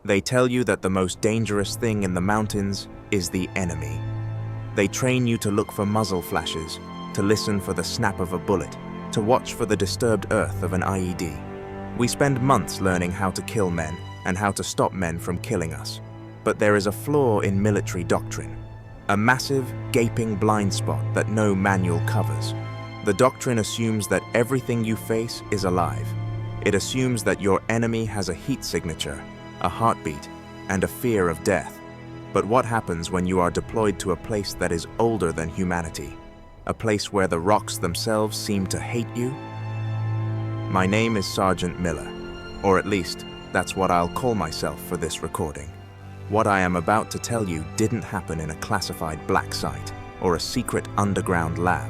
They tell you that the most dangerous thing in the mountains is the enemy. They train you to look for muzzle flashes, to listen for the snap of a bullet, to watch for the disturbed earth of an IED. We spend months learning how to kill men and how to stop men from killing us. But there is a flaw in military doctrine, a massive, gaping blind spot that no manual covers. The doctrine assumes that everything you face is alive. It assumes that your enemy has a heat signature, a heartbeat, and a fear of death. But what happens when you are deployed to a place that is older than humanity? A place where the rocks themselves seem to hate you? My name is Sergeant Miller, or at least, that's what I'll call myself for this recording. What I am about to tell you didn't happen in a classified black site or a secret underground lab.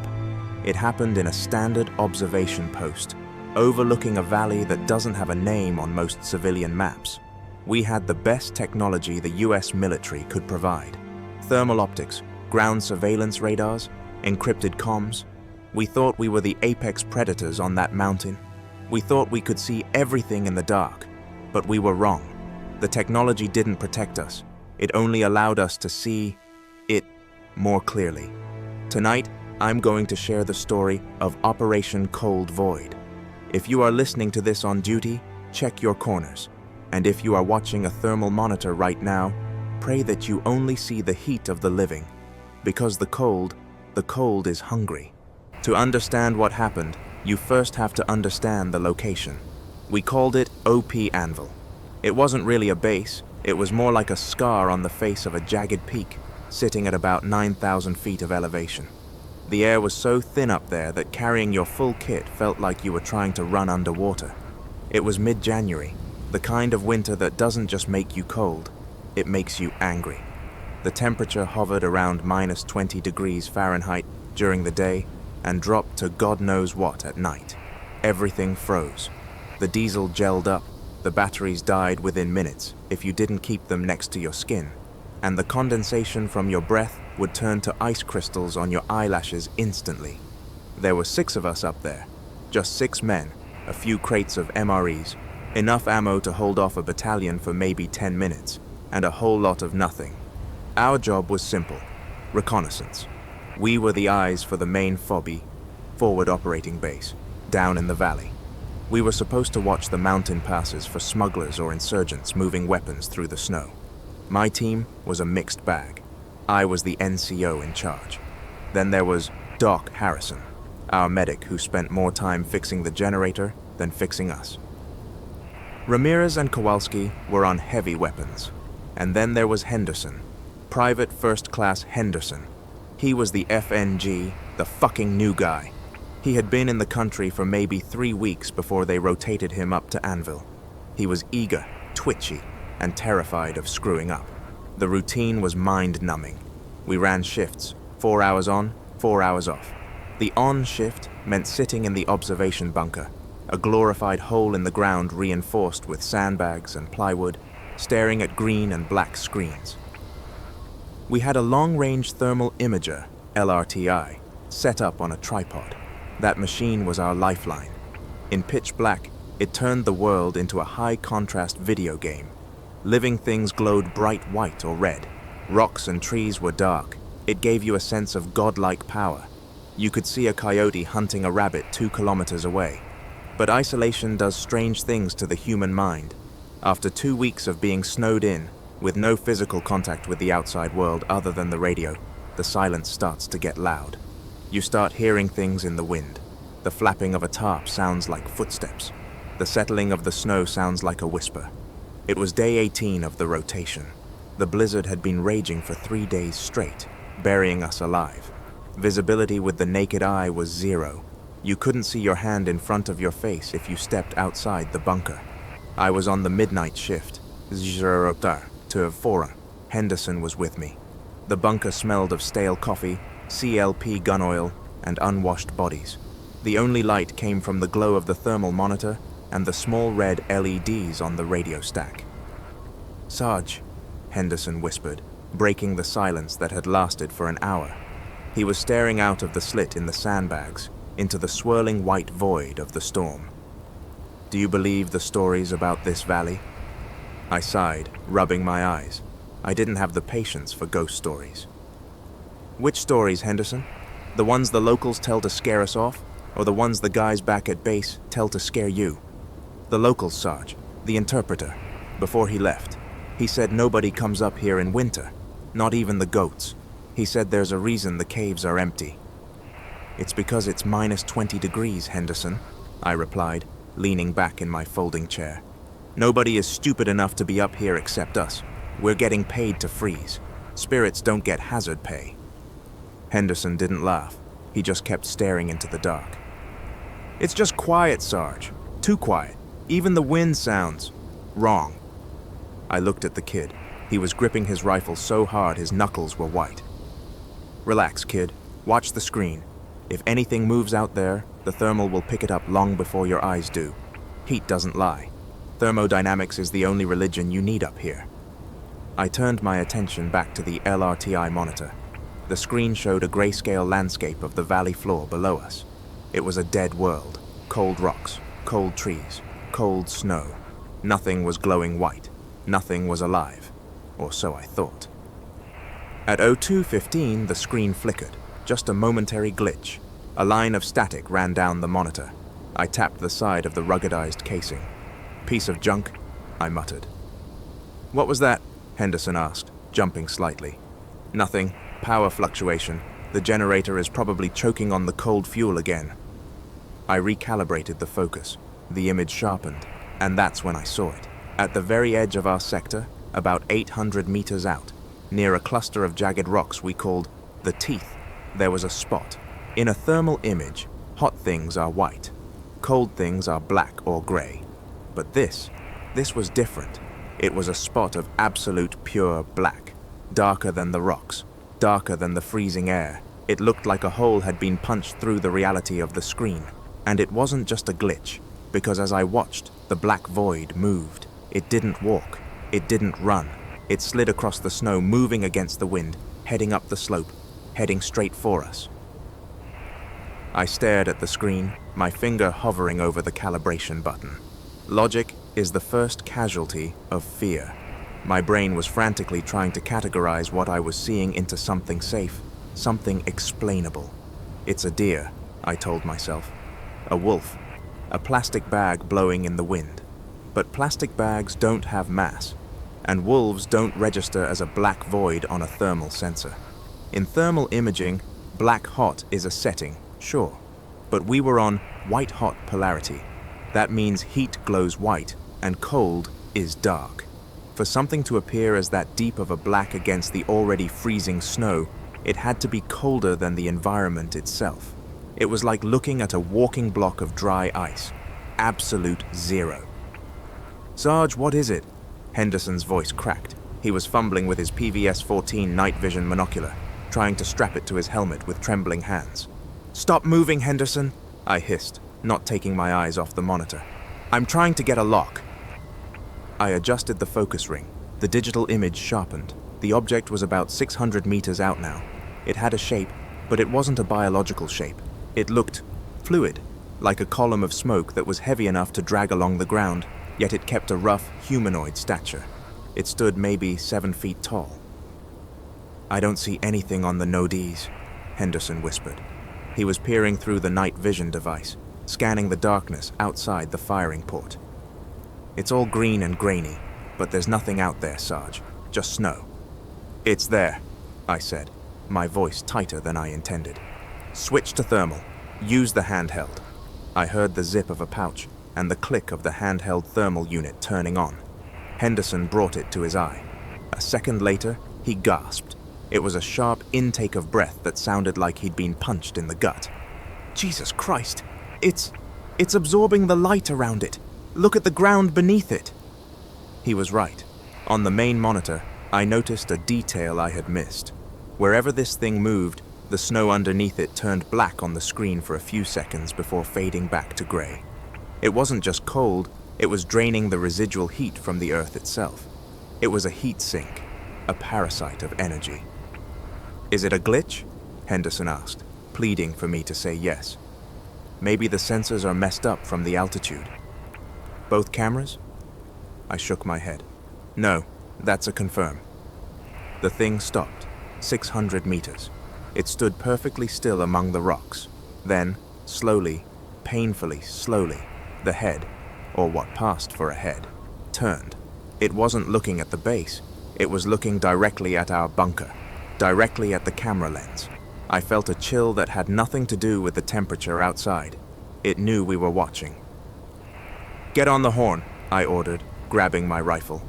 It happened in a standard observation post, overlooking a valley that doesn't have a name on most civilian maps. We had the best technology the US military could provide. Thermal optics, ground surveillance radars, encrypted comms. We thought we were the apex predators on that mountain. We thought we could see everything in the dark, but we were wrong. The technology didn't protect us. It only allowed us to see it more clearly. Tonight, I'm going to share the story of Operation Cold Void. If you are listening to this on duty, check your corners. And if you are watching a thermal monitor right now, pray that you only see the heat of the living. Because the cold is hungry. To understand what happened, you first have to understand the location. We called it OP Anvil. It wasn't really a base, it was more like a scar on the face of a jagged peak, sitting at about 9,000 feet of elevation. The air was so thin up there that carrying your full kit felt like you were trying to run underwater. It was mid-January, the kind of winter that doesn't just make you cold, it makes you angry. The temperature hovered around minus 20 degrees Fahrenheit during the day and dropped to God knows what at night. Everything froze. The diesel gelled up, the batteries died within minutes if you didn't keep them next to your skin, and the condensation from your breath would turn to ice crystals on your eyelashes instantly. There were 6 of us up there, just 6 men, a few crates of MREs, enough ammo to hold off a battalion for maybe 10 minutes, and a whole lot of nothing. Our job was simple: reconnaissance. We were the eyes for the main FOBI, forward operating base, down in the valley. We were supposed to watch the mountain passes for smugglers or insurgents moving weapons through the snow. My team was a mixed bag. I was the NCO in charge. Then there was Doc Harrison, our medic who spent more time fixing the generator than fixing us. Ramirez and Kowalski were on heavy weapons. And then there was Henderson, Private First Class Henderson. He was the FNG, the fucking new guy. He had been in the country for maybe 3 weeks before they rotated him up to Anvil. He was eager, twitchy, and terrified of screwing up. The routine was mind-numbing. We ran shifts, 4 hours on, 4 hours off. The on shift meant sitting in the observation bunker, a glorified hole in the ground reinforced with sandbags and plywood, staring at green and black screens. We had a long-range thermal imager, LRTI, set up on a tripod. That machine was our lifeline. In pitch black, it turned the world into a high-contrast video game. Living things glowed bright white or red. Rocks and trees were dark. It gave you a sense of godlike power. You could see a coyote hunting a rabbit 2 kilometers away. But isolation does strange things to the human mind. After 2 weeks of being snowed in, with no physical contact with the outside world other than the radio, the silence starts to get loud. You start hearing things in the wind. The flapping of a tarp sounds like footsteps. The settling of the snow sounds like a whisper. It was day 18 of the rotation. The blizzard had been raging for 3 days straight, burying us alive. Visibility with the naked eye was 0. You couldn't see your hand in front of your face if you stepped outside the bunker. I was on the midnight shift, 0 to 4. Henderson was with me. The bunker smelled of stale coffee, CLP gun oil, and unwashed bodies. The only light came from the glow of the thermal monitor and the small red LEDs on the radio stack. "Sarge," Henderson whispered, breaking the silence that had lasted for an hour. He was staring out of the slit in the sandbags, into the swirling white void of the storm. "Do you believe the stories about this valley?" I sighed, rubbing my eyes. I didn't have the patience for ghost stories. Which stories, Henderson? The ones the locals tell to scare us off, or the ones the guys back at base tell to scare you? The locals, Sarge, the interpreter. Before he left, he said nobody comes up here in winter, not even the goats. He said there's a reason the caves are empty. It's because it's minus 20 degrees, Henderson, I replied, leaning back in my folding chair. Nobody is stupid enough to be up here except us. We're getting paid to freeze. Spirits don't get hazard pay. Henderson didn't laugh. He just kept staring into the dark. It's just quiet, Sarge. Too quiet. Even the wind sounds wrong. I looked at the kid. He was gripping his rifle so hard his knuckles were white. Relax, kid. Watch the screen. If anything moves out there, the thermal will pick it up long before your eyes do. Heat doesn't lie. Thermodynamics is the only religion you need up here. I turned my attention back to the LRTI monitor. The screen showed a grayscale landscape of the valley floor below us. It was a dead world. Cold rocks, cold trees, cold snow. Nothing was glowing white. Nothing was alive. Or so I thought. At 02:15, the screen flickered. Just a momentary glitch. A line of static ran down the monitor. I tapped the side of the ruggedized casing. Piece of junk, I muttered. What was that? Henderson asked, jumping slightly. Nothing. Power fluctuation. The generator is probably choking on the cold fuel again. I recalibrated the focus. The image sharpened, and that's when I saw it. At the very edge of our sector, about 800 meters out, near a cluster of jagged rocks we called the Teeth, there was a spot. In a thermal image, hot things are white. Cold things are black or gray. But this was different. It was a spot of absolute pure black, darker than the rocks, darker than the freezing air. It looked like a hole had been punched through the reality of the screen. And it wasn't just a glitch, because as I watched, the black void moved. It didn't walk. It didn't run. It slid across the snow, moving against the wind, heading up the slope, heading straight for us. I stared at the screen, my finger hovering over the calibration button. Logic is the first casualty of fear. My brain was frantically trying to categorize what I was seeing into something safe, something explainable. It's a deer, I told myself. A wolf. A plastic bag blowing in the wind. But plastic bags don't have mass, and wolves don't register as a black void on a thermal sensor. In thermal imaging, black hot is a setting, sure, but we were on white hot polarity. That means heat glows white and cold is dark. For something to appear as that deep of a black against the already freezing snow, it had to be colder than the environment itself. It was like looking at a walking block of dry ice. Absolute zero. Sarge, what is it? Henderson's voice cracked. He was fumbling with his PVS-14 night vision monocular, trying to strap it to his helmet with trembling hands. Stop moving, Henderson, I hissed, not taking my eyes off the monitor. I'm trying to get a lock. I adjusted the focus ring. The digital image sharpened. The object was about 600 meters out now. It had a shape, but it wasn't a biological shape. It looked fluid, like a column of smoke that was heavy enough to drag along the ground, yet it kept a rough, humanoid stature. It stood maybe 7 feet tall. I don't see anything on the no-Ds, Henderson whispered. He was peering through the night vision device, scanning the darkness outside the firing port. It's all green and grainy, but there's nothing out there, Sarge. Just snow. It's there, I said, my voice tighter than I intended. Switch to thermal. Use the handheld. I heard the zip of a pouch and the click of the handheld thermal unit turning on. Henderson brought it to his eye. A second later, he gasped. It was a sharp intake of breath that sounded like he'd been punched in the gut. Jesus Christ! It's absorbing the light around it. Look at the ground beneath it. He was right. On the main monitor, I noticed a detail I had missed. Wherever this thing moved, the snow underneath it turned black on the screen for a few seconds before fading back to gray. It wasn't just cold, it was draining the residual heat from the Earth itself. It was a heat sink, a parasite of energy. Is it a glitch? Henderson asked, pleading for me to say yes. Maybe the sensors are messed up from the altitude. Both cameras? I shook my head. No, that's a confirm. The thing stopped, 600 meters. It stood perfectly still among the rocks. Then, slowly, painfully slowly, the head, or what passed for a head, turned. It wasn't looking at the base. It was looking directly at our bunker, directly at the camera lens. I felt a chill that had nothing to do with the temperature outside. It knew we were watching. "Get on the horn," I ordered, grabbing my rifle.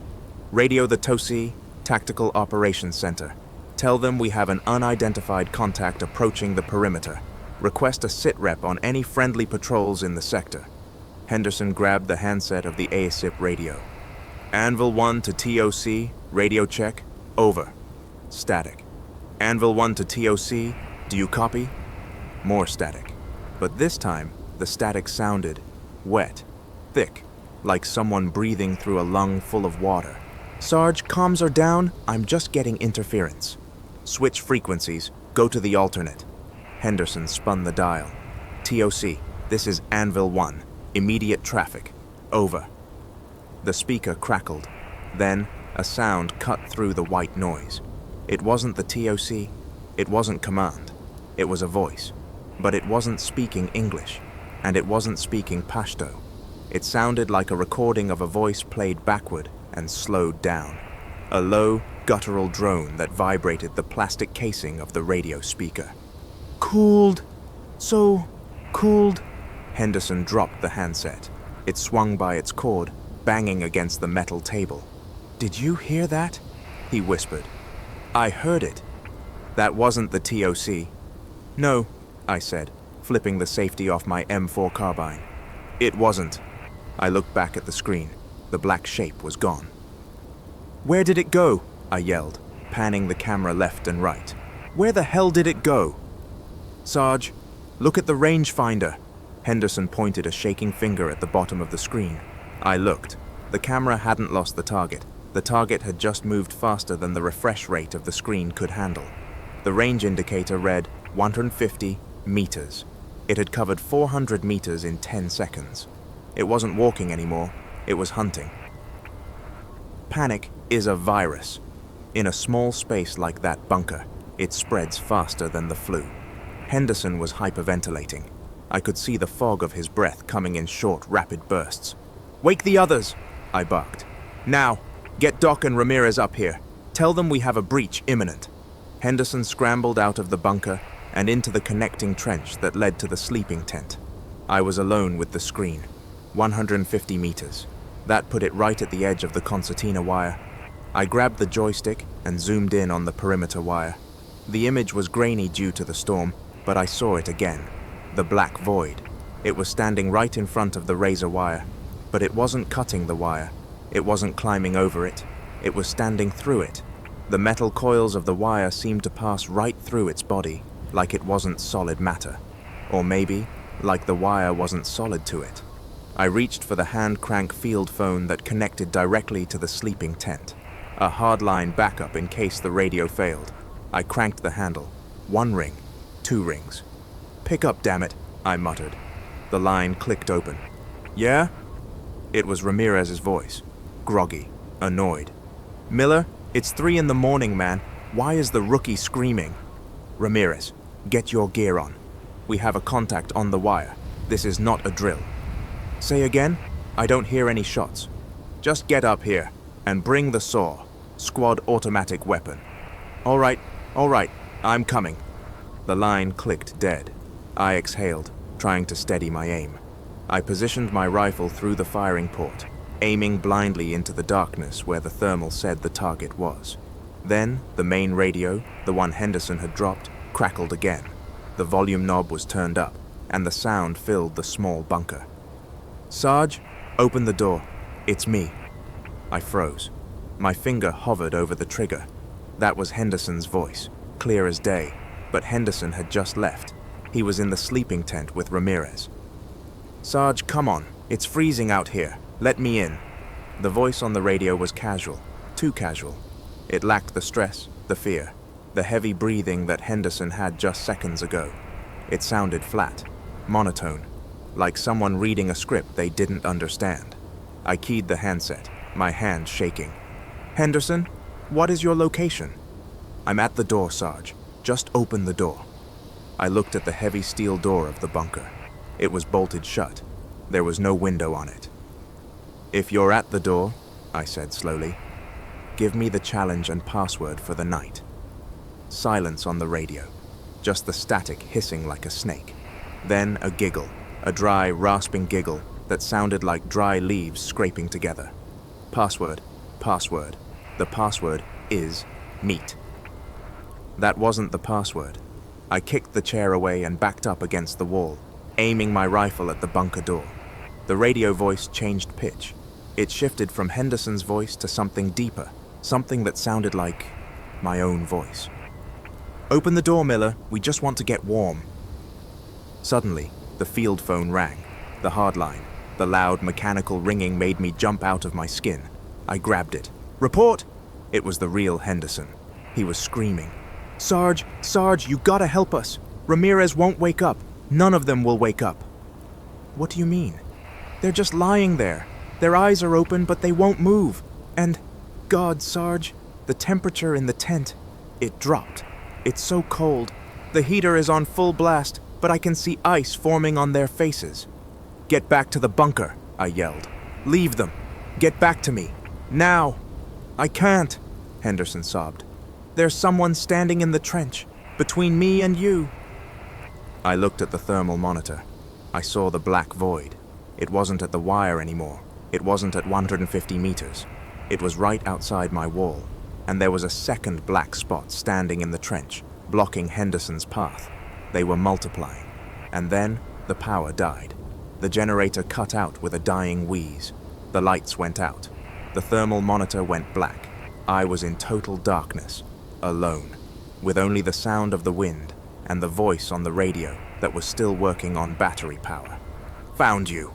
"Radio the TOC Tactical Operations Center. Tell them we have an unidentified contact approaching the perimeter. Request a sit rep on any friendly patrols in the sector." Henderson grabbed the handset of the ASIP radio. "Anvil 1 to TOC, radio check, over." Static. "Anvil 1 to TOC, do you copy?" More static. But this time, the static sounded wet, thick, like someone breathing through a lung full of water. "Sarge, comms are down. I'm just getting interference." "Switch frequencies. Go to the alternate." Henderson spun the dial. "TOC, this is Anvil 1. Immediate traffic. Over." The speaker crackled. Then, a sound cut through the white noise. It wasn't the TOC. It wasn't command. It was a voice. But it wasn't speaking English. And it wasn't speaking Pashto. It sounded like a recording of a voice played backward and slowed down. A low, guttural drone that vibrated the plastic casing of the radio speaker. "Cooled. So cooled." Henderson dropped the handset. It swung by its cord, banging against the metal table. "Did you hear that?" he whispered. "I heard it." "That wasn't the TOC." "No," I said, flipping the safety off my M4 carbine. "It wasn't." I looked back at the screen. The black shape was gone. "Where did it go?" I yelled, panning the camera left and right. "Where the hell did it go?" "Sarge, look at the rangefinder." Henderson pointed a shaking finger at the bottom of the screen. I looked. The camera hadn't lost the target. The target had just moved faster than the refresh rate of the screen could handle. The range indicator read 150 meters. It had covered 400 meters in 10 seconds. It wasn't walking anymore. It was hunting. Panic is a virus. In a small space like that bunker, it spreads faster than the flu. Henderson was hyperventilating. I could see the fog of his breath coming in short, rapid bursts. "Wake the others!" I barked. "Now! Get Doc and Ramirez up here. Tell them we have a breach imminent." Henderson scrambled out of the bunker and into the connecting trench that led to the sleeping tent. I was alone with the screen. 150 meters. That put it right at the edge of the concertina wire. I grabbed the joystick and zoomed in on the perimeter wire. The image was grainy due to the storm, but I saw it again. The black void. It was standing right in front of the razor wire. But it wasn't cutting the wire. It wasn't climbing over it. It was standing through it. The metal coils of the wire seemed to pass right through its body, like it wasn't solid matter. Or maybe, like the wire wasn't solid to it. I reached for the hand-crank field phone that connected directly to the sleeping tent. A hardline backup in case the radio failed. I cranked the handle. 1 ring, 2 rings. "Pick up, damn it," I muttered. The line clicked open. "Yeah?" It was Ramirez's voice. Groggy, annoyed. "Miller, it's 3 a.m, man. Why is the rookie screaming?" "Ramirez, get your gear on. We have a contact on the wire. This is not a drill." "Say again? I don't hear any shots." "Just get up here and bring the saw. Squad automatic weapon." All right, I'm coming." The line clicked dead. I exhaled, trying to steady my aim. I positioned my rifle through the firing port, aiming blindly into the darkness where the thermal said the target was. Then, the main radio, the one Henderson had dropped, crackled again. The volume knob was turned up, and the sound filled the small bunker. "Sarge, open the door. It's me." I froze. My finger hovered over the trigger. That was Henderson's voice, clear as day, but Henderson had just left. He was in the sleeping tent with Ramirez. "Sarge, come on. It's freezing out here. Let me in." The voice on the radio was casual, too casual. It lacked the stress, the fear, the heavy breathing that Henderson had just seconds ago. It sounded flat, monotone, like someone reading a script they didn't understand. I keyed the handset, my hand shaking. Henderson, what is your location? I'm at the door, Sarge. Just open the door. I looked at the heavy steel door of the bunker. It was bolted shut. There was no window on it. If you're at the door, I said slowly, give me the challenge and password for the night. Silence on the radio. Just the static hissing like a snake. Then a giggle, a dry, rasping giggle that sounded like dry leaves scraping together. Password, password. The password is meat. That wasn't the password. I kicked the chair away and backed up against the wall, aiming my rifle at the bunker door. The radio voice changed pitch. It shifted from Henderson's voice to something deeper, something that sounded like my own voice. Open the door, Miller. We just want to get warm. Suddenly, the field phone rang. The hardline. The loud mechanical ringing made me jump out of my skin. I grabbed it. Report! It was the real Henderson. He was screaming. Sarge, you gotta help us. Ramirez won't wake up. None of them will wake up. What do you mean? They're just lying there. Their eyes are open, but they won't move. And, God, Sarge, the temperature in the tent, it dropped. It's so cold. The heater is on full blast, but I can see ice forming on their faces. Get back to the bunker, I yelled. Leave them. Get back to me. Now. I can't, Henderson sobbed. There's someone standing in the trench, between me and you. I looked at the thermal monitor. I saw the black void. It wasn't at the wire anymore. It wasn't at 150 meters. It was right outside my wall, and there was a second black spot standing in the trench, blocking Henderson's path. They were multiplying. And then the power died. The generator cut out with a dying wheeze. The lights went out. The thermal monitor went black. I was in total darkness, alone, with only the sound of the wind and the voice on the radio that was still working on battery power. Found you,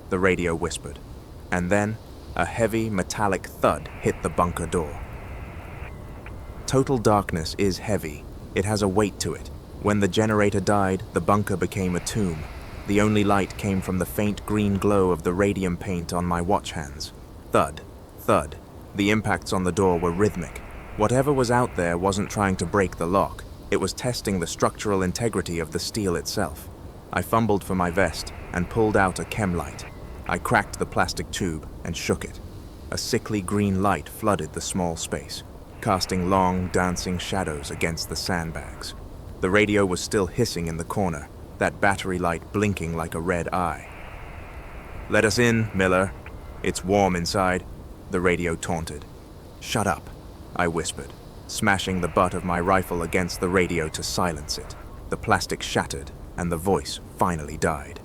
the radio whispered. And then a heavy metallic thud hit the bunker door. Total darkness is heavy. It has a weight to it. When the generator died, the bunker became a tomb. The only light came from the faint green glow of the radium paint on my watch hands. Thud, thud. The impacts on the door were rhythmic. Whatever was out there wasn't trying to break the lock. It was testing the structural integrity of the steel itself. I fumbled for my vest and pulled out a chem light. I cracked the plastic tube and shook it. A sickly green light flooded the small space, casting long, dancing shadows against the sandbags. The radio was still hissing in the corner, that battery light blinking like a red eye. Let us in, Miller. It's warm inside, the radio taunted. Shut up, I whispered, smashing the butt of my rifle against the radio to silence it. The plastic shattered, and the voice finally died.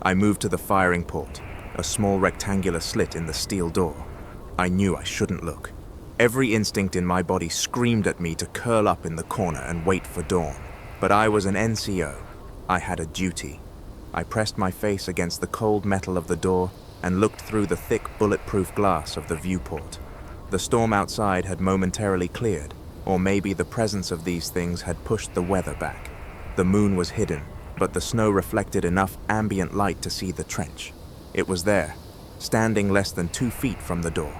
I moved to the firing port, a small rectangular slit in the steel door. I knew I shouldn't look. Every instinct in my body screamed at me to curl up in the corner and wait for dawn. But I was an NCO. I had a duty. I pressed my face against the cold metal of the door and looked through the thick, bulletproof glass of the viewport. The storm outside had momentarily cleared, or maybe the presence of these things had pushed the weather back. The moon was hidden, but the snow reflected enough ambient light to see the trench. It was there, standing less than 2 feet from the door.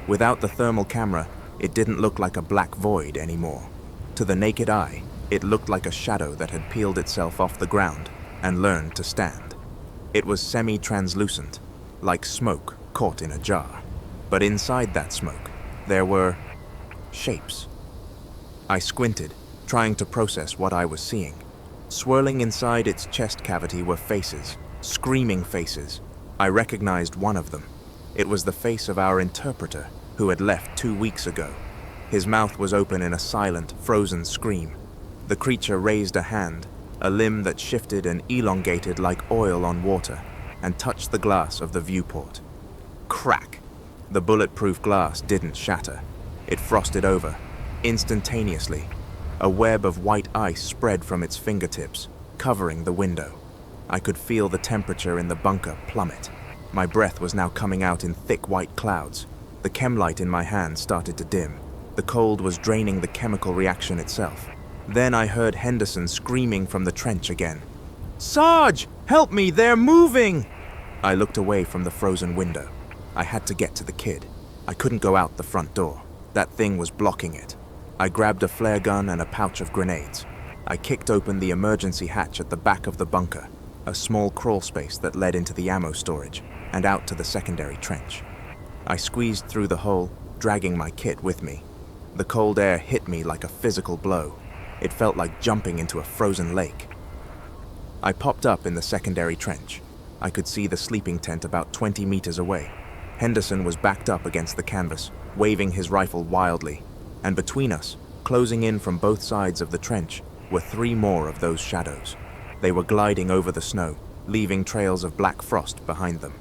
Without the thermal camera, it didn't look like a black void anymore. To the naked eye, it looked like a shadow that had peeled itself off the ground and learned to stand. It was semi-translucent, like smoke caught in a jar. But inside that smoke, there were shapes. I squinted, trying to process what I was seeing. Swirling inside its chest cavity were faces, screaming faces. I recognized one of them. It was the face of our interpreter, who had left 2 weeks ago. His mouth was open in a silent, frozen scream. The creature raised a hand, a limb that shifted and elongated like oil on water, and touched the glass of the viewport. Crack! The bulletproof glass didn't shatter. It frosted over, instantaneously. A web of white ice spread from its fingertips, covering the window. I could feel the temperature in the bunker plummet. My breath was now coming out in thick white clouds. The chem light in my hand started to dim. The cold was draining the chemical reaction itself. Then I heard Henderson screaming from the trench again. Sarge! Help me! They're moving! I looked away from the frozen window. I had to get to the kid. I couldn't go out the front door. That thing was blocking it. I grabbed a flare gun and a pouch of grenades. I kicked open the emergency hatch at the back of the bunker, a small crawl space that led into the ammo storage and out to the secondary trench. I squeezed through the hole, dragging my kit with me. The cold air hit me like a physical blow. It felt like jumping into a frozen lake. I popped up in the secondary trench. I could see the sleeping tent about 20 meters away. Henderson was backed up against the canvas, waving his rifle wildly, and between us, closing in from both sides of the trench, were 3 more of those shadows. They were gliding over the snow, leaving trails of black frost behind them.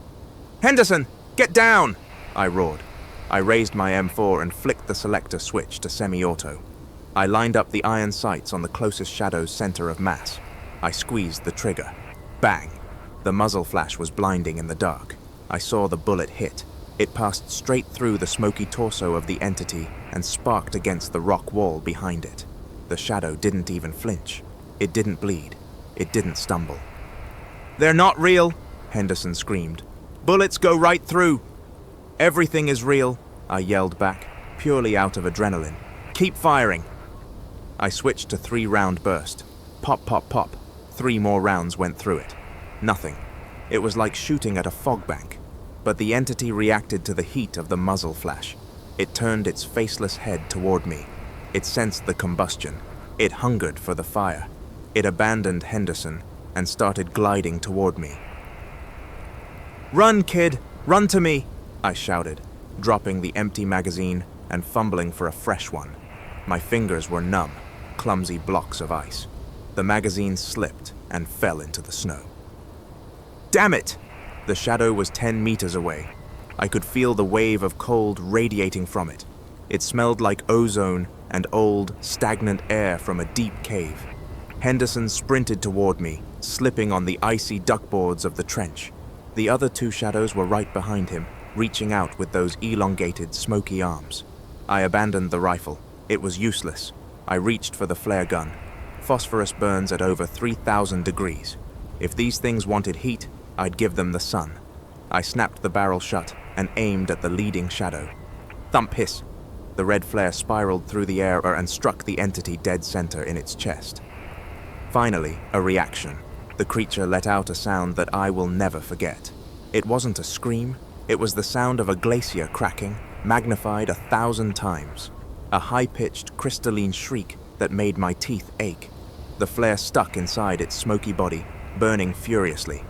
"Henderson, get down!" I roared. I raised my M4 and flicked the selector switch to semi-auto. I lined up the iron sights on the closest shadow's center of mass. I squeezed the trigger. Bang! The muzzle flash was blinding in the dark. I saw the bullet hit. It passed straight through the smoky torso of the entity and sparked against the rock wall behind it. The shadow didn't even flinch. It didn't bleed. It didn't stumble. "They're not real," Henderson screamed. "Bullets go right through." "Everything is real," I yelled back, purely out of adrenaline. "Keep firing." I switched to 3-round burst. Pop, pop, pop. 3 more rounds went through it. Nothing. It was like shooting at a fog bank. But the entity reacted to the heat of the muzzle flash. It turned its faceless head toward me. It sensed the combustion. It hungered for the fire. It abandoned Henderson and started gliding toward me. "Run, kid! Run to me!" I shouted, dropping the empty magazine and fumbling for a fresh one. My fingers were numb, clumsy blocks of ice. The magazine slipped and fell into the snow. Damn it! The shadow was 10 meters away. I could feel the wave of cold radiating from it. It smelled like ozone and old, stagnant air from a deep cave. Henderson sprinted toward me, slipping on the icy duckboards of the trench. The other 2 shadows were right behind him, reaching out with those elongated, smoky arms. I abandoned the rifle. It was useless. I reached for the flare gun. Phosphorus burns at over 3,000 degrees. If these things wanted heat, I'd give them the sun. I snapped the barrel shut and aimed at the leading shadow. Thump hiss. The red flare spiraled through the air and struck the entity dead center in its chest. Finally, a reaction. The creature let out a sound that I will never forget. It wasn't a scream. It was the sound of a glacier cracking, magnified 1,000 times. A high-pitched, crystalline shriek that made my teeth ache. The flare stuck inside its smoky body, burning furiously.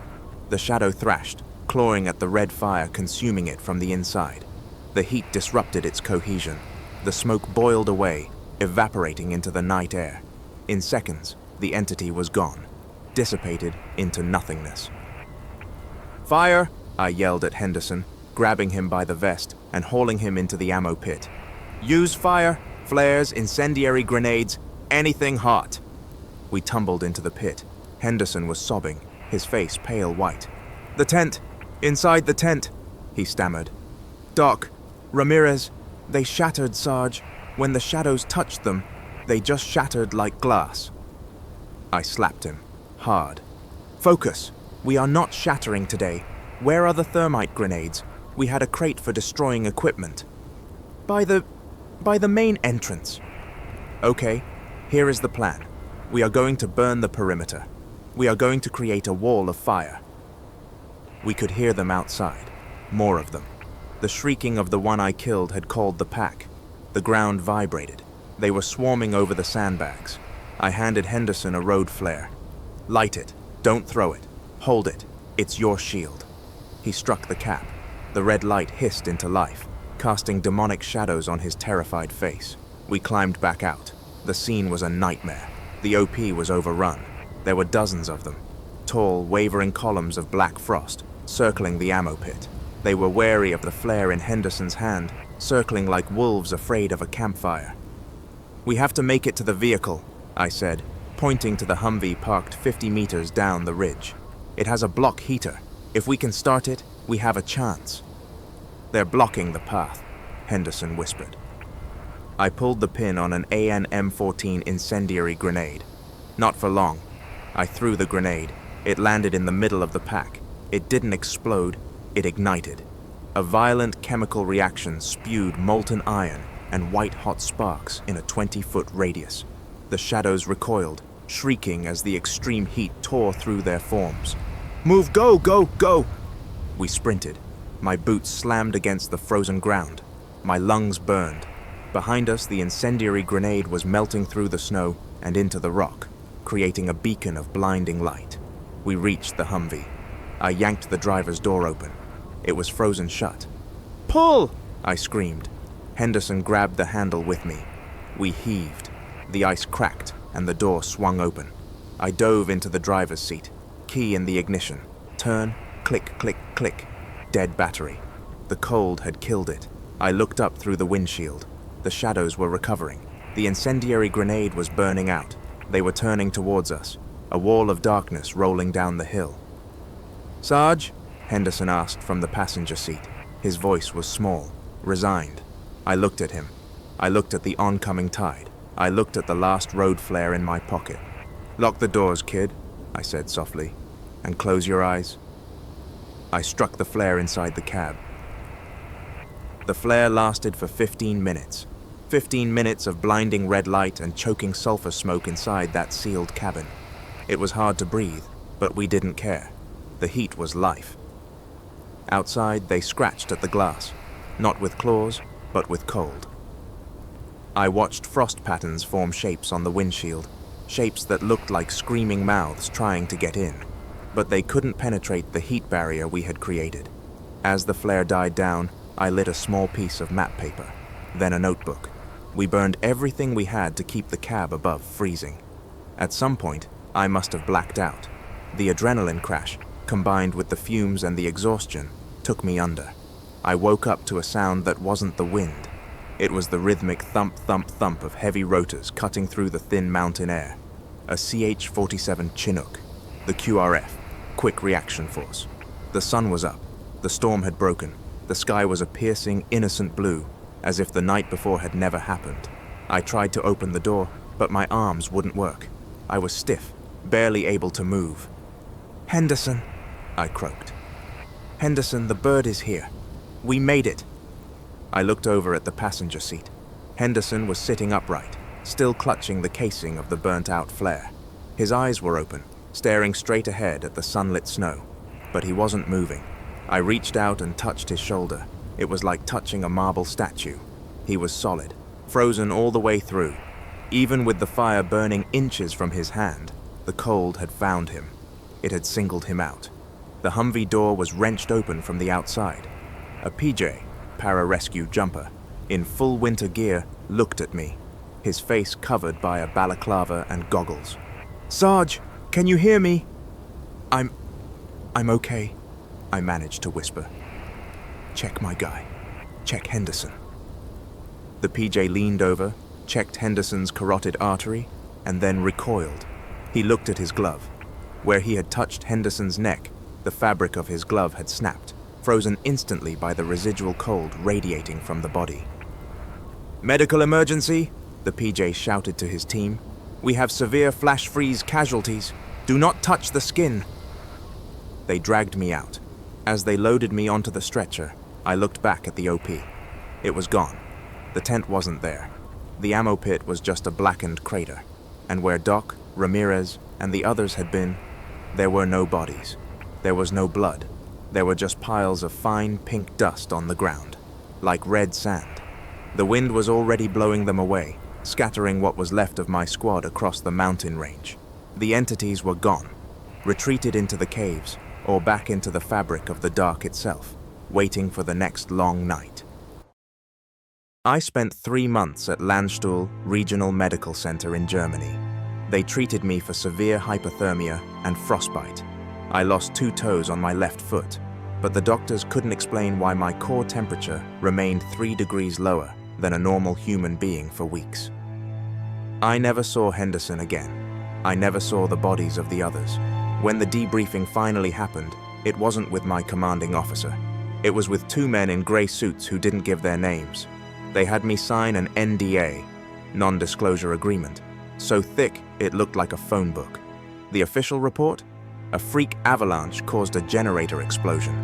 The shadow thrashed, clawing at the red fire, consuming it from the inside. The heat disrupted its cohesion. The smoke boiled away, evaporating into the night air. In seconds, the entity was gone, dissipated into nothingness. "Fire!" I yelled at Henderson, grabbing him by the vest and hauling him into the ammo pit. "Use fire, flares, incendiary grenades, anything hot." We tumbled into the pit. Henderson was sobbing, his face pale white. "The tent! Inside the tent!" he stammered. "Doc, Ramirez, they shattered, Sarge. When the shadows touched them, they just shattered like glass." I slapped him, hard. "Focus! We are not shattering today. Where are the thermite grenades? We had a crate for destroying equipment." By the main entrance." "Okay, here is the plan. We are going to burn the perimeter. We are going to create a wall of fire." We could hear them outside, more of them. The shrieking of the one I killed had called the pack. The ground vibrated. They were swarming over the sandbags. I handed Henderson a road flare. "Light it. Don't throw it. Hold it. It's your shield." He struck the cap. The red light hissed into life, casting demonic shadows on his terrified face. We climbed back out. The scene was a nightmare. The OP was overrun. There were dozens of them, tall, wavering columns of black frost, circling the ammo pit. They were wary of the flare in Henderson's hand, circling like wolves afraid of a campfire. "We have to make it to the vehicle," I said, pointing to the Humvee parked 50 meters down the ridge. "It has a block heater. If we can start it, we have a chance." "They're blocking the path," Henderson whispered. I pulled the pin on an AN-M14 incendiary grenade. Not for long. I threw the grenade. It landed in the middle of the pack. It didn't explode. It ignited. A violent chemical reaction spewed molten iron, and white-hot sparks in a 20-foot radius. The shadows recoiled, shrieking as the extreme heat tore through their forms. "Move, go, go, go!" We sprinted. My boots slammed against the frozen ground. My lungs burned. Behind us, the incendiary grenade was melting through the snow and into the rock, creating a beacon of blinding light. We reached the Humvee. I yanked the driver's door open. It was frozen shut. "Pull!" I screamed. Henderson grabbed the handle with me. We heaved. The ice cracked and the door swung open. I dove into the driver's seat, key in the ignition. Turn, click, click, click. Dead battery. The cold had killed it. I looked up through the windshield. The shadows were recovering. The incendiary grenade was burning out. They were turning towards us, a wall of darkness rolling down the hill. "Sarge?" Henderson asked from the passenger seat. His voice was small, resigned. I looked at him. I looked at the oncoming tide. I looked at the last road flare in my pocket. "Lock the doors, kid," I said softly, "and close your eyes." I struck the flare inside the cab. The flare lasted for 15 minutes. 15 minutes of blinding red light and choking sulfur smoke inside that sealed cabin. It was hard to breathe, but we didn't care. The heat was life. Outside, they scratched at the glass, not with claws, but with cold. I watched frost patterns form shapes on the windshield, shapes that looked like screaming mouths trying to get in, but they couldn't penetrate the heat barrier we had created. As the flare died down, I lit a small piece of map paper, then a notebook. We burned everything we had to keep the cab above freezing. At some point, I must have blacked out. The adrenaline crash, combined with the fumes and the exhaustion, took me under. I woke up to a sound that wasn't the wind. It was the rhythmic thump, thump, thump of heavy rotors cutting through the thin mountain air. A CH-47 Chinook, the QRF, Quick Reaction Force. The sun was up. The storm had broken. The sky was a piercing, innocent blue, as if the night before had never happened. I tried to open the door, but my arms wouldn't work. I was stiff, barely able to move. "Henderson," I croaked. "Henderson, the bird is here. We made it." I looked over at the passenger seat. Henderson was sitting upright, still clutching the casing of the burnt-out flare. His eyes were open, staring straight ahead at the sunlit snow, but he wasn't moving. I reached out and touched his shoulder. It was like touching a marble statue. He was solid, frozen all the way through. Even with the fire burning inches from his hand, the cold had found him. It had singled him out. The Humvee door was wrenched open from the outside. A PJ, pararescue jumper, in full winter gear, looked at me, his face covered by a balaclava and goggles. "Sarge, can you hear me?" I'm okay," I managed to whisper. "Check my guy. Check Henderson." The PJ leaned over, checked Henderson's carotid artery, and then recoiled. He looked at his glove. Where he had touched Henderson's neck, the fabric of his glove had snapped, frozen instantly by the residual cold radiating from the body. "Medical emergency," the PJ shouted to his team. "We have severe flash freeze casualties. Do not touch the skin." They dragged me out. As they loaded me onto the stretcher, I looked back at the OP. It was gone. The tent wasn't there. The ammo pit was just a blackened crater. And where Doc, Ramirez, and the others had been, there were no bodies. There was no blood. There were just piles of fine pink dust on the ground, like red sand. The wind was already blowing them away, scattering what was left of my squad across the mountain range. The entities were gone, retreated into the caves, or back into the fabric of the dark itself, waiting for the next long night. I spent 3 months at Landstuhl Regional Medical Center in Germany. They treated me for severe hypothermia and frostbite. I lost 2 toes on my left foot, but the doctors couldn't explain why my core temperature remained 3 degrees lower than a normal human being for weeks. I never saw Henderson again. I never saw the bodies of the others. When the debriefing finally happened, it wasn't with my commanding officer. It was with 2 men in grey suits who didn't give their names. They had me sign an NDA, non-disclosure agreement, so thick it looked like a phone book. The official report? A freak avalanche caused a generator explosion.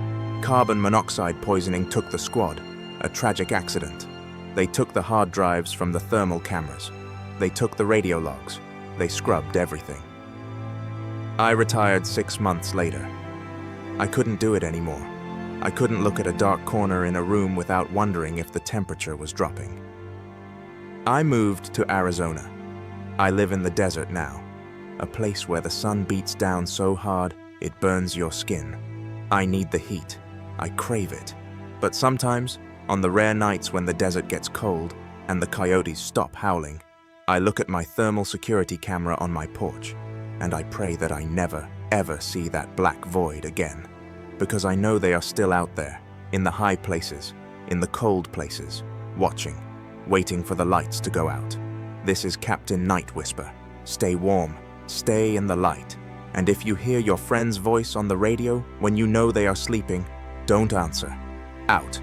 Carbon monoxide poisoning took the squad. A tragic accident. They took the hard drives from the thermal cameras. They took the radio logs. They scrubbed everything. I retired 6 months later. I couldn't do it anymore. I couldn't look at a dark corner in a room without wondering if the temperature was dropping. I moved to Arizona. I live in the desert now, a place where the sun beats down so hard it burns your skin. I need the heat. I crave it. But sometimes, on the rare nights when the desert gets cold and the coyotes stop howling, I look at my thermal security camera on my porch, and I pray that I never, ever see that black void again. Because I know they are still out there, in the high places, in the cold places, watching, waiting for the lights to go out. This is Captain Nightwhisper. Stay warm, stay in the light, and if you hear your friend's voice on the radio when you know they are sleeping, don't answer. Out.